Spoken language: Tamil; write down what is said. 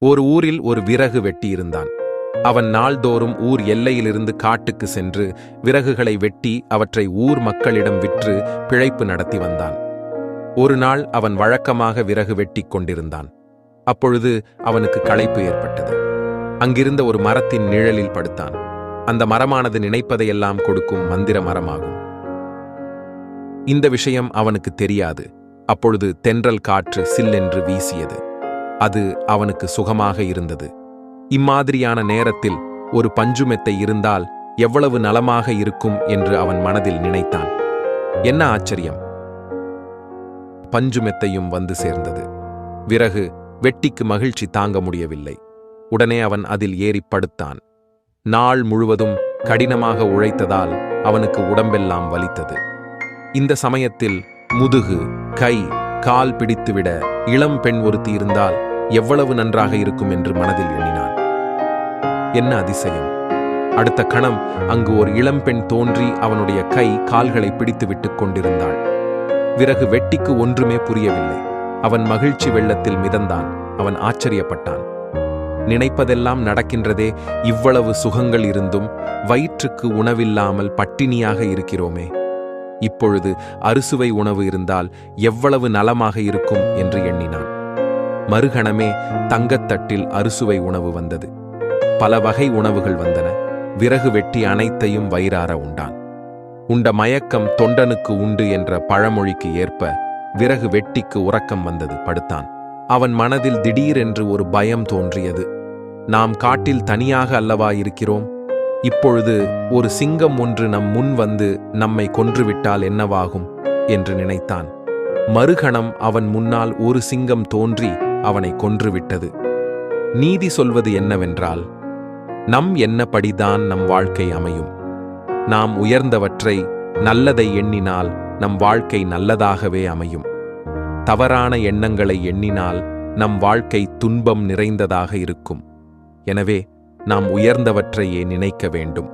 ஒரு ஊரில் ஒரு விறகு வெட்டி இருந்தான். அவன் நாள்தோறும் ஊர் எல்லையிலிருந்து காட்டுக்கு சென்று விறகுகளை வெட்டி அவற்றை ஊர் மக்களிடம் விற்று பிழைப்பு நடத்தி வந்தான். ஒரு நாள் அவன் வழக்கமாக விறகு வெட்டிக் கொண்டிருந்தான். அப்பொழுது அவனுக்கு களைப்பு ஏற்பட்டது. அங்கிருந்த ஒரு மரத்தின் நிழலில் படுத்தான். அந்த மரமானது நினைப்பதையெல்லாம் கொடுக்கும் மந்திர மரமாகும். இந்த விஷயம் அவனுக்கு தெரியாது. அப்பொழுது தென்றல் காற்று சில்லென்று வீசியது. அது அவனுக்கு சுகமாக இருந்தது. இம்மாதிரியான நேரத்தில் ஒரு பஞ்சுமெத்தை இருந்தால் எவ்வளவு நலமாக இருக்கும் என்று அவன் மனதில் நினைத்தான். என்ன ஆச்சரியம்! பஞ்சுமெத்தையும் வந்து சேர்ந்தது. விறகு வெட்டிக்கு மகிழ்ச்சி தாங்க முடியவில்லை. உடனே அவன் அதில் ஏறிப் படுத்தான். நாள் முழுவதும் கடினமாக உழைத்ததால் அவனுக்கு உடம்பெல்லாம் வலித்தது. இந்த சமயத்தில் முதுகு, கை, கால் பிடித்துவிட இளம் பெண் ஒருத்தி இருந்தால் எவ்வளவு நன்றாக இருக்கும் என்று மனதில் எண்ணினான். என்ன அதிசயம்! அடுத்த கணம் அங்கு ஒரு இளம்பெண் தோன்றி அவனுடைய கை, கால்களை பிடித்து விட்டுக் கொண்டிருந்தாள். விறகு வெட்டிக்கு ஒன்றுமே புரியவில்லை. அவன் மகிழ்ச்சி வெள்ளத்தில் மிதந்தான். அவன் ஆச்சரியப்பட்டான். நினைப்பதெல்லாம் நடக்கின்றதே, இவ்வளவு சுகங்கள் இருந்தும் வயிற்றுக்கு உணவில்லாமல் பட்டினியாக இருக்கிறோமே. இப்பொழுது அறுசுவை உணவு இருந்தால் எவ்வளவு நலமாக இருக்கும் என்று எண்ணினான். மறுகணமே தங்கத்தட்டில் அறுசுவை உணவு வந்தது. பல வகை உணவுகள் வந்தன. விறகு வெட்டி அனைத்தையும் வயிறார உண்டான். உண்ட மயக்கம் தொண்டனுக்கு உண்டு என்ற பழமொழிக்கு ஏற்ப விறகு வெட்டிக்கு உறக்கம் வந்தது. படுத்தான். அவன் மனதில் திடீரென்று ஒரு பயம் தோன்றியது. நாம் காட்டில் தனியாக அல்லவா இருக்கிறோம்? இப்பொழுது ஒரு சிங்கம் ஒன்று நம் முன் வந்து நம்மை கொன்றுவிட்டால் என்னவாகும் என்று நினைத்தான். மறுகணம் அவன் முன்னால் ஒரு சிங்கம் தோன்றி அவனை கொன்றுவிட்டது. நீதி சொல்வது என்னவென்றால், நம் எண்ணப்படிதான் நம் வாழ்க்கை அமையும். நாம் உயர்ந்தவற்றை, நல்லதை எண்ணினால் நம் வாழ்க்கை நல்லதாகவே அமையும். தவறான எண்ணங்களை எண்ணினால் நம் வாழ்க்கை துன்பம் நிறைந்ததாக இருக்கும். எனவே நாம் உயர்ந்தவற்றையே நினைக்க வேண்டும்.